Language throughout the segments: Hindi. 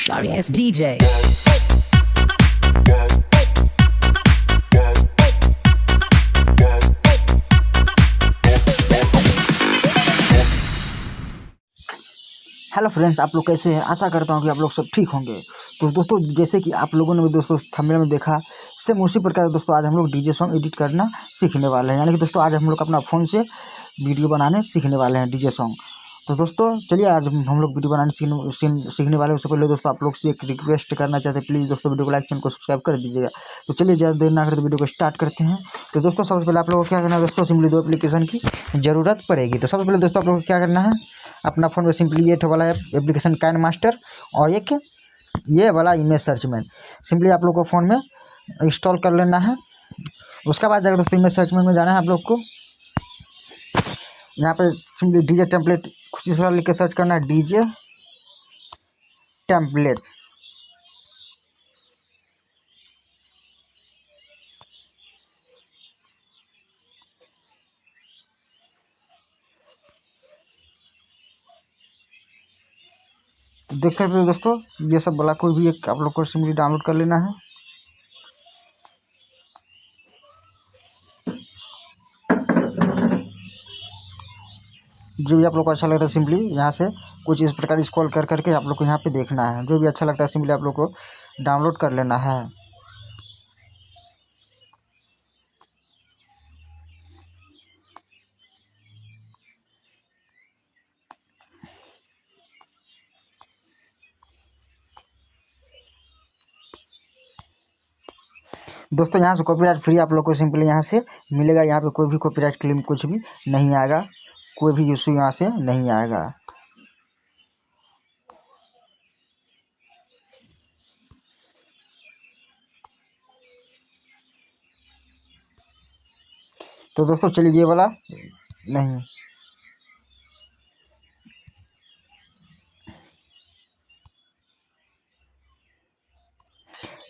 Sorry ass DJ. Hello friends, आप लोग कैसे हैं। आशा करता हूँ कि आप लोग सब ठीक होंगे। तो दोस्तों, जैसे कि आप लोगों ने भी दोस्तों थंबनेल में देखा, सेम उसी प्रकार दोस्तों आज हम लोग डीजे सॉन्ग एडिट करना सीखने वाले हैं। यानी कि दोस्तों आज हम लोग अपना फ़ोन से वीडियो बनाने सीखने वाले हैं डीजे सॉन्ग। तो दोस्तों चलिए आज हम लोग वीडियो बनाने सीखने वाले हैं। उससे पहले दोस्तों आप लोग से एक रिक्वेस्ट करना चाहते हैं, प्लीज़ दोस्तों वीडियो को लाइक, चैनल को सब्सक्राइब कर दीजिएगा। तो चलिए ज़्यादा देर ना करते वीडियो को स्टार्ट करते हैं। तो दोस्तों सबसे पहले आप लोगों को क्या करना है, दोस्तों सिंपली दो एप्लीकेशन की ज़रूरत पड़ेगी। तो सबसे पहले दोस्तों आप लोगों को क्या करना है, अपना फ़ोन में सिंपली ये वाला एप्लीकेशन काइन मास्टर और एक ये वाला इमेज सर्च मैन सिंपली आप लोग को फ़ोन में इंस्टॉल कर लेना है। उसके बाद जाकर दोस्तों इमेज सर्च मैन में जाना है। आप लोग को यहाँ पे सिंपली डीजे टेम्पलेट कुछ इस तरह लिख के सर्च करना है, डीजे टेम्पलेट। देख सकते हो दोस्तों, ये सब वाला कोई भी एक आप लोग को सिंपली डाउनलोड कर लेना है। जो भी आप लोग को अच्छा लगता है सिंपली यहाँ से कुछ इस प्रकार स्क्रॉल कर करके आप लोग को यहाँ पे देखना है। जो भी अच्छा लगता है सिंपली आप लोग को डाउनलोड कर लेना है। दोस्तों यहाँ से कॉपीराइट फ्री आप लोग को सिंपली यहाँ से मिलेगा। यहाँ पे कोई भी कॉपीराइट क्लेम कुछ भी नहीं आएगा, कोई भी इशू यहाँ से नहीं आएगा। तो दोस्तों चलिए ये वाला नहीं,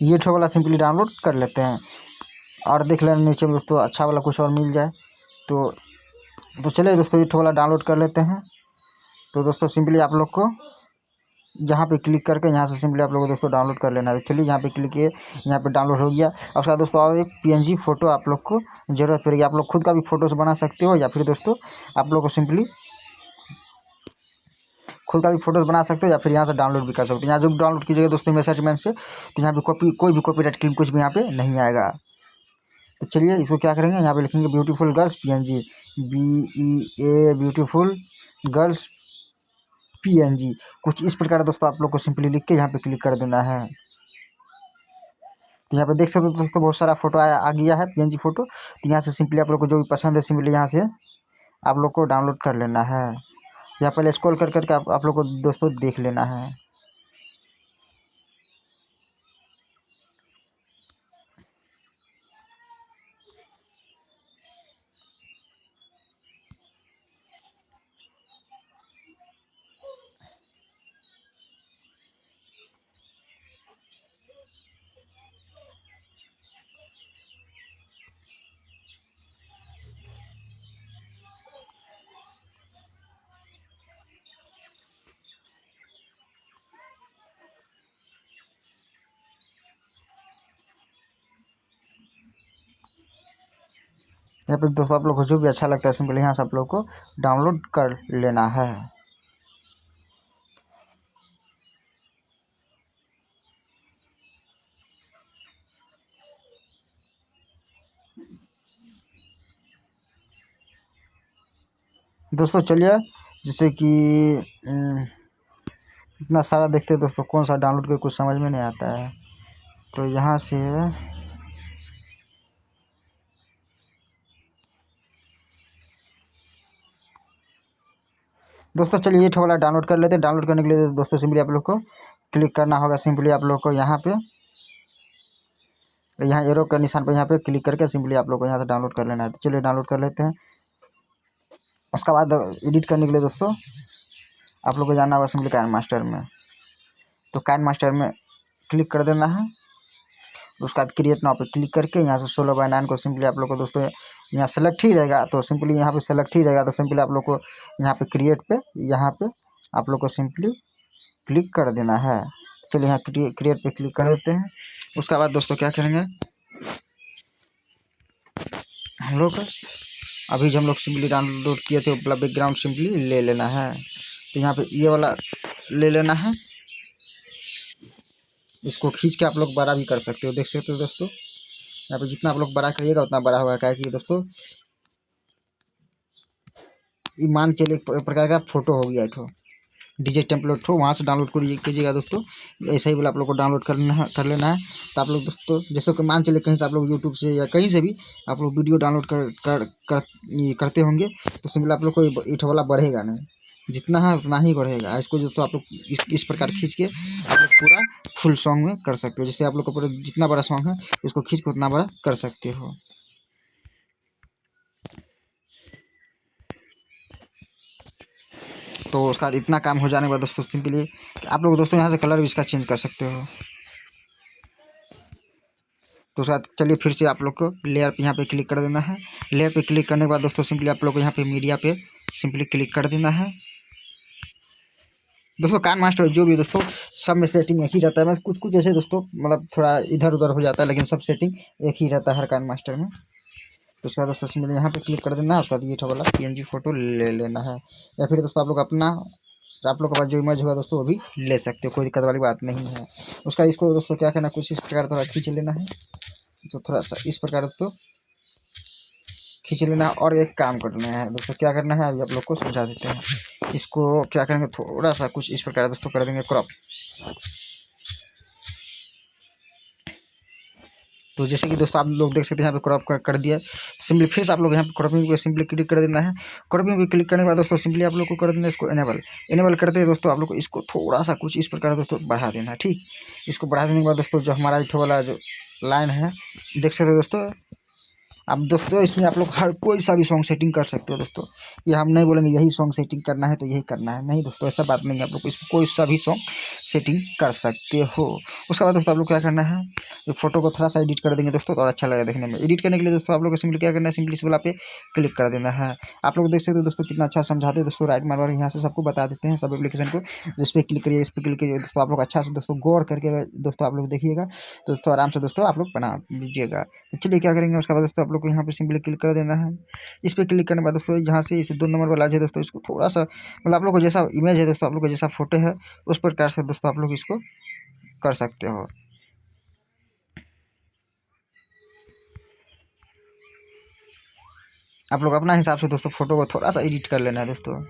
ये ठो वाला सिंपली डाउनलोड कर लेते हैं और देख लेना नीचे में दोस्तों अच्छा वाला कुछ और मिल जाए तो चलिए दोस्तों ये ठो वाला डाउनलोड कर लेते हैं। तो दोस्तों सिंपली आप लोग को यहाँ पे क्लिक करके यहाँ से सिंपली आप लोग को दोस्तों डाउनलोड कर लेना है। तो चलिए यहाँ पे क्लिक किए, यहाँ पे डाउनलोड हो गया। और उसके बाद दोस्तों और एक पीएनजी फ़ोटो आप लोग को ज़रूरत पड़ेगी। आप लोग खुद का भी फ़ोटोज़ बना सकते हो या फिर दोस्तों आप लोग को सिंपली खुद का भी फोटोज़ बना सकते हो या फिर यहाँ से डाउनलोड भी कर सकते हो। यहाँ जो भी डाउनलोड कीजिएगा दोस्तों मैसेज मैन से, तो यहाँ पे कोई भी कॉपीराइट क्लेम कुछ भी यहाँ पे नहीं आएगा। तो चलिए इसको क्या करेंगे, यहाँ पे लिखेंगे beautiful girls PNG, BEA beautiful girls PNG. कुछ इस प्रकार दोस्तों आप लोग को सिंपली लिख के यहाँ पे क्लिक कर देना है। तो यहाँ पे देख सकते हो दोस्तों बहुत सारा फोटो आ गया है, पीएनजी फोटो। तो यहाँ से सिंपली आप लोग को जो भी पसंद है सिंपली यहाँ से आप लोग को डाउनलोड कर लेना है। यहाँ पहले स्क्रॉल कर करके आप लोग को दोस्तों देख लेना है। यहाँ पे दोस्तों आप लोग को जो भी अच्छा लगता है सिंपली यहाँ से आप लोग को डाउनलोड कर लेना है। दोस्तों चलिए जैसे कि इतना सारा देखते हैं दोस्तों, कौन सा डाउनलोड के कुछ समझ में नहीं आता है। तो यहाँ से दोस्तों चलिए ये वाला डाउनलोड कर लेते हैं। डाउनलोड करने के लिए दोस्तों सिंपली आप लोग को क्लिक करना होगा। सिंपली आप लोग को यहाँ पे यहाँ एरो का निशान पर यहाँ पे क्लिक करके सिंपली आप लोग को यहाँ से डाउनलोड कर लेना है। तो चलिए डाउनलोड कर लेते हैं। उसके बाद एडिट करने के लिए दोस्तों आप लोग को जाना होगा सिंपली काइन मास्टर में। तो काइन मास्टर में क्लिक कर देना है। उसके बाद क्रिएट नाउ पे क्लिक करके यहाँ से 16:9 को सिंपली आप लोग को दोस्तों यहाँ सेलेक्ट ही रहेगा। तो सिंपली यहाँ पे सेलेक्ट ही रहेगा। तो सिंपली आप लोग को यहाँ पे क्रिएट पे यहाँ पे आप लोग को सिंपली क्लिक कर देना है। चलिए यहाँ क्रिएट पे क्लिक कर देते हैं। उसके बाद दोस्तों क्या करेंगे हम लोग, अभी जो हम लोग सिंपली डाउनलोड किए थे वो बैकग्राउंड सिंपली ले लेना है। तो यहाँ पे ये वाला ले लेना है। इसको खींच के आप लोग बड़ा भी कर सकते हो, देख सकते हो दोस्तों। यहाँ पे जितना आप लोग बड़ा करिएगा उतना बड़ा होगा। क्या कि दोस्तों ये मान चलिए एक प्रकार का फोटो हो गया ठो डीजे टेम्पलेट हो, वहाँ से डाउनलोड कीजिएगा दोस्तों। ऐसा ही बोला आप लोग को डाउनलोड कर लेना है। तो आप लोग दोस्तों जैसे कि मान चलिए कहीं से आप लोग यूट्यूब से या कहीं से भी आप लोग वीडियो डाउनलोड करते होंगे, तो सिंपल आप लोग को ये वाला बढ़ेगा नहीं, जितना है उतना ही बढ़ेगा। इसको दोस्तों आप लोग इस प्रकार खींच के आप लोग पूरा फुल सॉन्ग में कर सकते हो। जैसे आप लोग को पूरा जितना बड़ा सॉन्ग है उसको खींच के उतना बड़ा कर सकते हो। तो उसका इतना काम हो जाने के बाद दोस्तों सिंपली आप लोग दोस्तों यहाँ से कलर भी इसका चेंज कर सकते हो। तो उसका चलिए फिर से आप लोग को लेयर पे यहाँ पे क्लिक कर देना है। लेयर पे क्लिक करने के बाद दोस्तों सिंपली आप लोग को यहाँ पे मीडिया पे सिंपली क्लिक कर देना है। दोस्तों कान मास्टर जो भी दोस्तों सब में सेटिंग एक ही रहता है, बस कुछ कुछ ऐसे दोस्तों मतलब थोड़ा इधर उधर हो जाता है, लेकिन सब सेटिंग एक ही रहता है हर कान मास्टर में। तो उसका दोस्तों सिंपली यहाँ पे क्लिक कर देना है। उसका ये वाला PNG फोटो ले लेना है, या फिर दोस्तों आप लोग अपना आप लोग के पास जो इमेज होगा दोस्तों वो भी ले सकते हो, कोई दिक्कत वाली बात नहीं है। उसका इसको दोस्तों क्या करना, कुछ इस प्रकार थोड़ा खींच लेना है। तो थोड़ा सा इस प्रकार दोस्तों खींच लेना है। और एक काम करना है दोस्तों, क्या करना है अभी आप लोग को समझा देते हैं। इसको क्या करेंगे, थोड़ा सा कुछ इस प्रकार दोस्तों कर देंगे क्रॉप। तो जैसे कि दोस्तों आप लोग देख सकते हैं यहाँ पे क्रॉप कर दिया। सिंपली फिर से आप लोग यहाँ पे क्रॉपिंग पे सिंपली क्लिक कर देना है। क्रॉपिंग पे क्लिक करने के बाद दोस्तों सिंपली आप लोग को कर देना है इसको इनेबल करते हैं दोस्तों। आप लोग को इसको थोड़ा सा कुछ इस प्रकार दोस्तों बढ़ा देना है, ठीक। इसको बढ़ा देने के बाद दोस्तों जो हमारा इधर वाला जो लाइन है देख सकते हो दोस्तों। अब दोस्तों इसमें आप लोग हर कोई सा भी सॉन्ग सेटिंग कर सकते हो दोस्तों। ये हम नहीं बोलेंगे यही सॉन्ग सेटिंग करना है तो यही करना है, नहीं दोस्तों ऐसा बात नहीं है। आप लोग इसमें कोई सा भी सॉन्ग सेटिंग कर सकते हो। उसके बाद दोस्तों आप लोग क्या करना है, ये फोटो को थोड़ा सा एडिट कर देंगे दोस्तों तो और अच्छा लगेगा देखने में। एडिट करने के लिए दोस्तों आप लोग को सिंपली क्या करना है, सिंपली इस वाला पे क्लिक कर देना है। आप लोग देख सकते हो दोस्तों कितना अच्छा समझाते हैं दोस्तों। राइट मार्क यहाँ से सबको बता देते हैं सब एप्लीकेशन को। इस पर क्लिक करिए, इस पर क्लिक करिए दोस्तों। आप लोग अच्छा से दोस्तों गौर करके दोस्तों आप लोग देखिएगा तो दोस्तों आराम से दोस्तों आप लोग बना लीजिएगा। तो चलिए क्या करेंगे, उसके बाद दोस्तों आप लोग को यहाँ पे सिंपली क्लिक कर देना है। इस पर क्लिक करने के बाद दोस्तों यहाँ से इस 2 नंबर वाला है दोस्तों, इसको थोड़ा सा मतलब आप लोग को जैसा इमेज है दोस्तों, आप लोग को जैसा फोटो है उस प्रकार से दोस्तों आप लोग इसको कर सकते हो। आप लोग अपना हिसाब से दोस्तों फोटो को थोड़ा सा एडिट कर लेना है दोस्तों।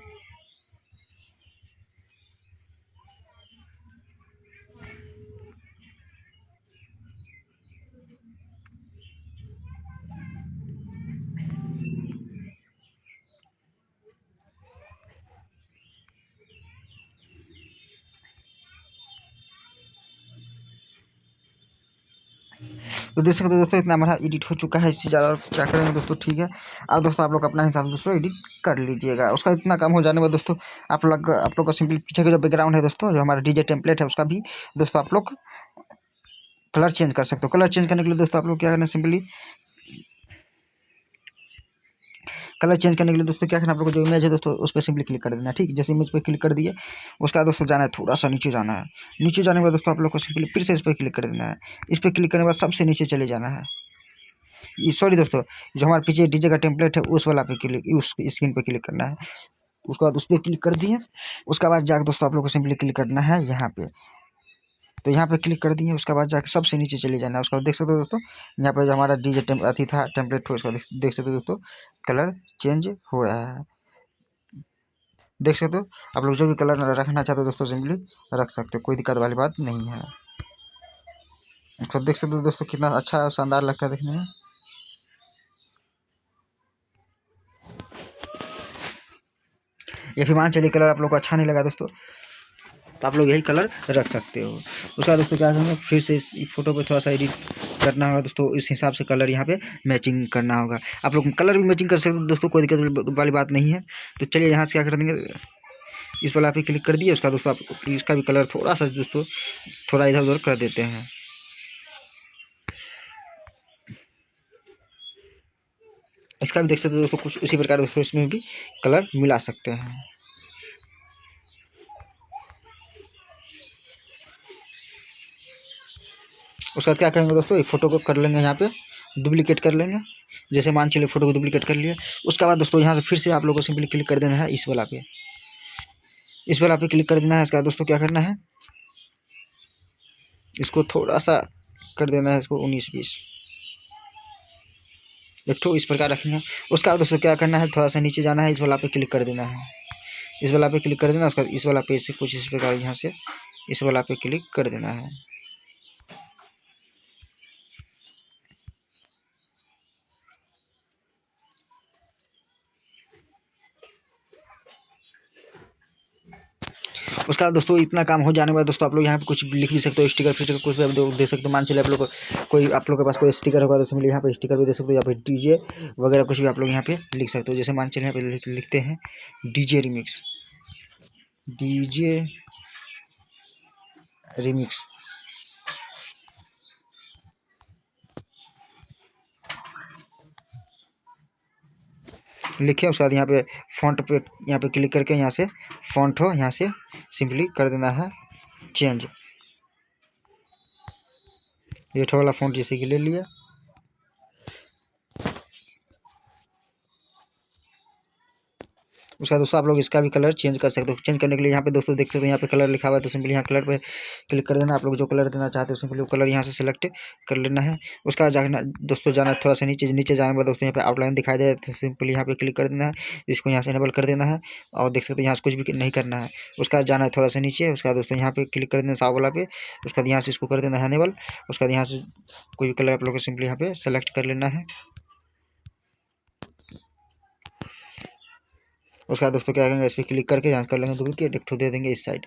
तो देख सकते हो दोस्तों इतना हमारा एडिट हो चुका है। इससे ज़्यादा क्या करेंगे दोस्तों, ठीक है। अब दोस्तों आप लोग अपना हिसाब से दोस्तों एडिट कर लीजिएगा। उसका इतना काम हो जाने में दोस्तों आप लोग का सिंपली पीछे का जो बैकग्राउंड है दोस्तों, जो हमारा डीजे टेम्पलेट है उसका भी दोस्तों आप लोग कलर चेंज कर सकते हो। कलर चेंज करने के लिए दोस्तों आप लोग क्या करना है, सिंपली कलर चेंज करने के लिए दोस्तों क्या करना है, आप लोग को जो इमेज है दोस्तों उस पर सिंपली क्लिक कर देना है, ठीक। जैसे इमेज पर क्लिक कर दिए उसका दोस्तों जाना है थोड़ा सा नीचे जाना है। नीचे जाने के बाद दोस्तों आप लोग को सिंपली फिर से इस पर क्लिक कर देना है। इस पर क्लिक करने के बाद सबसे नीचे चले जाना है। सॉरी दोस्तों, जो हमारे पीछे डीजे का टेम्पलेट है उस वाला पे क्लिक, उस स्क्रीन पे क्लिक करना है। उसके बाद उस पर क्लिक कर दिए। उसके बाद जाकर दोस्तों आप लोग को सिंपली क्लिक करना है यहाँ पे। तो यहाँ पे क्लिक कर दिए, उसके बाद जाकर सबसे नीचे चले जाना है। उसके बाद देख सकते हो दोस्तों यहाँ पे जो हमारा डीजे अथी था टेम्पलेट, उसका देख सकते हो दोस्तों कलर चेंज हो रहा है। देख सकते हो आप लोग जो भी कलर रखना चाहते हो दोस्तों सिंपली रख सकते हो, कोई दिक्कत वाली बात नहीं है। तो देख सकते हो दोस्तों कितना अच्छा और शानदार लगता है देखने में। या फिर मान चलिए कलर आप लोग को अच्छा नहीं लगा दोस्तों तो आप लोग यही कलर रख सकते हो। उसके बाद दोस्तों क्या करेंगे, फिर से इस फोटो पे थोड़ा सा एडिट करना होगा दोस्तों। इस हिसाब से कलर यहाँ पे मैचिंग करना होगा। आप लोग कलर भी मैचिंग कर सकते हो दोस्तों, कोई दिक्कत वाली बात नहीं है। तो चलिए यहाँ से क्या कर देंगे, इस वाला पे क्लिक कर दिए। उसका दोस्तों आप इसका भी कलर थोड़ा सा दोस्तों थोड़ा इधर उधर कर देते हैं। इसका भी देख सकते हो दोस्तों कुछ उसी प्रकार दोस्तों इसमें भी कलर मिला सकते हैं। उसके बाद क्या करेंगे दोस्तों, एक फ़ोटो को कर लेंगे यहाँ पे डुप्लीकेट कर लेंगे। जैसे मान चलिए फ़ोटो को डुप्लीकेट कर लिए। उसके बाद दोस्तों यहाँ से फिर से आप लोगों को सिंपली क्लिक कर देना है इस वाला पे, इस वाला पे क्लिक कर देना है। इसका दोस्तों क्या करना है, इसको थोड़ा सा कर देना है, इसको 19-20 एक तो इस प्रकार रखेंगे। उसका बाद दोस्तों क्या करना है, थोड़ा सा नीचे जाना है, इस वाला पे क्लिक कर देना है, इस वाला पे क्लिक कर देना। उसका इस वाला पे से कुछ इस प्रकार यहाँ से इस वाला पे क्लिक कर देना है। उसका बाद दोस्तों इतना काम हो जाने के बाद दोस्तों आप लोग यहाँ पे कुछ लिख भी सकते हो, स्टिकर फिस्टिकर कुछ भी आप दे सकते हो। मान चलिए आप लोग को कोई आप लोग के पास कोई स्टिकर होगा तो सिंपली यहाँ पे स्टिकर भी दे सकते हो, या फिर डीजे वगैरह कुछ भी आप लोग यहाँ पे लिख सकते हो। जैसे मान चलिए यहाँ पे लिखते हैं डीजे रिमिक्स, डीजे रिमिक्स लिखे। उसके बाद यहाँ पे फ़ॉन्ट पे यहाँ पे क्लिक करके यहाँ से फ़ॉन्ट हो यहाँ से सिंपली कर देना है चेंज। ये वाला फ़ॉन्ट जैसे कि ले लिया। उसका दोस्तों आप लोग इसका भी कलर चेंज कर सकते हो। चेंज करने के लिए यहाँ पे दोस्तों देख सकते हो यहाँ पे कलर लिखा हुआ है, तो सिंपली यहाँ कलर पे क्लिक कर देना। आप लोग जो कलर देना चाहते हो सिंपली वो कलर यहाँ से सेलेक्ट कर लेना है। उसका बाद जाना दोस्तों, जाना थोड़ा सा नीचे, नीचे जाने के बाद दोस्तों यहाँ पे आउटलाइन दिखाई दे तो सिंपली यहाँ पे क्लिक कर देना है, इसको यहाँ से इनेबल कर देना है। और देख सकते हो यहाँ से कुछ भी नहीं करना है। उसका बाद जाना है थोड़ा सा नीचे, उसका बाद दोस्तों यहाँ पे क्लिक कर देना साव वाला पे। उसका बाद यहाँ से इसको कर देना है इनेबल। उसका बाद यहाँ से कोई भी कलर आप लोग को सिंपली यहाँ पे सेलेक्ट कर लेना है। उसका दोस्तों क्या करेंगे, इस पर क्लिक करके यहाँ कर लेंगे डुप्लीकेट, एक ठो दे देंगे इस साइड।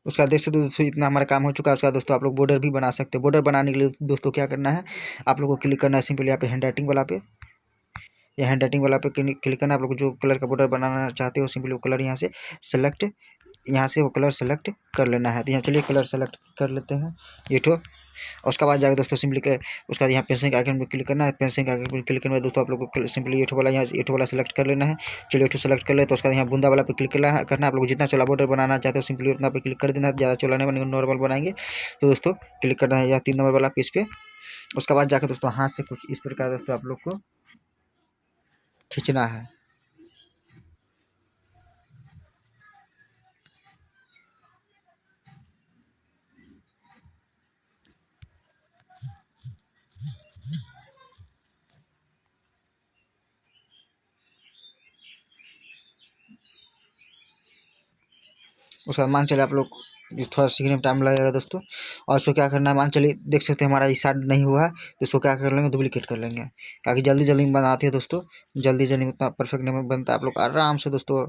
उसका देख सकते हो दोस्तों इतना हमारा काम हो चुका है। उसका दोस्तों आप लोग बॉर्डर भी बना सकते हो। बॉर्डर बनाने के लिए दोस्तों क्या करना है, आप लोग को क्लिक करना है सिंपली यहाँ पे हैंड राइटिंग वाला पे, या हैंड राइटिंग वाला पे क्लिक करना है। आप लोग जो कलर का बॉर्डर बनाना चाहते हो सिंपली वो कलर यहाँ से सेलेक्ट, यहाँ से वो कलर सेलेक्ट कर लेना है। तो यहाँ चलिए कलर सेलेक्ट कर लेते हैं ये ठो। और उसके बाद जाकर दोस्तों सिंपली उसका यहाँ पेंसिल के आइकन पर क्लिक करना है। पेंसिल के आइकन पर क्लिक करने के बाद दोस्तों आप लोग को सिंपली ये वाला यहाँ ये वाला सेलेक्ट कर लेना है। चलिए ये सेलेक्ट कर ले, तो उसका यहाँ बूंदा वाला पे क्लिक करना है। आप लोग जितना चौड़ा बॉर्डर बनाना चाहते हो सिंपली उतना पे क्लिक कर देना है। ज़्यादा चौड़ा नहीं बनेगा, नॉर्मल बनाएंगे तो दोस्तों क्लिक करना है या 3 नंबर वाला पे इस पर। उसके बाद जाकर दोस्तों हाथ से कुछ इस प्रकार दोस्तों आप लोग को खींचना है। उसका मान चलिए आप लोग थोड़ा सीखने में टाइम लगेगा दोस्तों। और उसको क्या करना है, मान चलिए देख सकते हैं हमारा इस साइड नहीं हुआ है, तो इसको क्या कर लेंगे, डुप्लीकेट कर लेंगे। ताकि जल्दी जल्दी में बनाते हैं दोस्तों, जल्दी जल्दी में उतना परफेक्ट नहीं बनता। आप लोग आराम से दोस्तों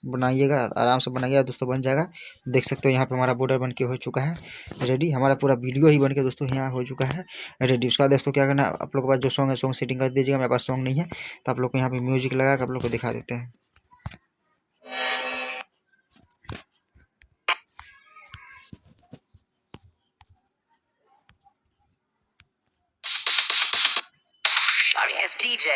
बनाइएगा, आराम से बनाइएगा दोस्तों, बन जाएगा। देख सकते हो यहाँ पे हमारा बॉर्डर बन के हो चुका है रेडी। हमारा पूरा वीडियो ही बन के दोस्तों यहाँ हो चुका है रेडी। उसका दोस्तों क्या करना है, आप लोग के पास जो सॉन्ग है सॉन्ग सेटिंग कर दीजिएगा। मेरे पास सॉन्ग नहीं है तो आप लोग को यहाँ पे म्यूजिक लगा कर आप लोग को दिखा देते हैं। DJ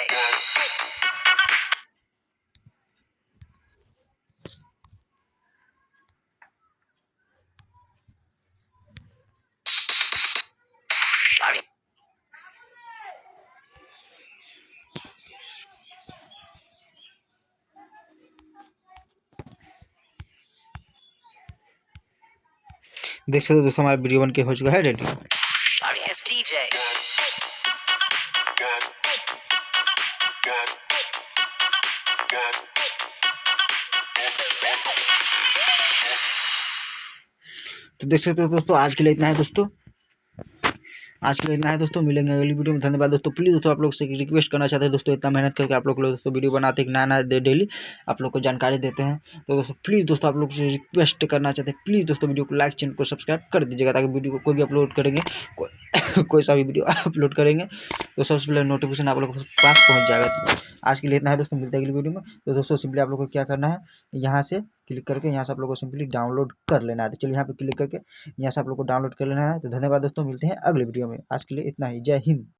देख सकते हो दोस्तों हमारा वीडियो बन के हो चुका है रेडी। तो देख सकते हो दोस्तों आज के लिए इतना है दोस्तों, आज के लिए इतना है दोस्तों। मिलेंगे अगली वीडियो में। धन्यवाद दोस्तों। प्लीज़ दोस्तों आप लोग से रिक्वेस्ट करना चाहते हैं दोस्तों, इतना मेहनत करके आप लोग दोस्तों वीडियो बनाते हैं, नया नया डेली आप लोग को जानकारी देते हैं। तो दोस्तों प्लीज़ दोस्तों आप लोग से रिक्वेस्ट करना चाहते हैं, प्लीज़ दोस्तों वीडियो को लाइक, चैनल को सब्सक्राइब कर दीजिएगा, ताकि वीडियो को कोई भी अपलोड करेंगे कोई सा भी वीडियो अपलोड करेंगे तो सबसे पहले नोटिफिकेशन आप लोग के पास पहुँच जाएगा। आज के लिए इतना है दोस्तों, मिलते हैं अगली वीडियो में। तो दोस्तों सिंपली आप लोग को क्या करना है, यहाँ से क्लिक करके यहाँ से आप लोग को सिंपली डाउनलोड कर लेना है। तो चलिए यहाँ पे क्लिक करके यहाँ से आप लोग को डाउनलोड कर लेना है। तो धन्यवाद दोस्तों, मिलते हैं अगले वीडियो में। आज के लिए इतना ही, जय हिंद।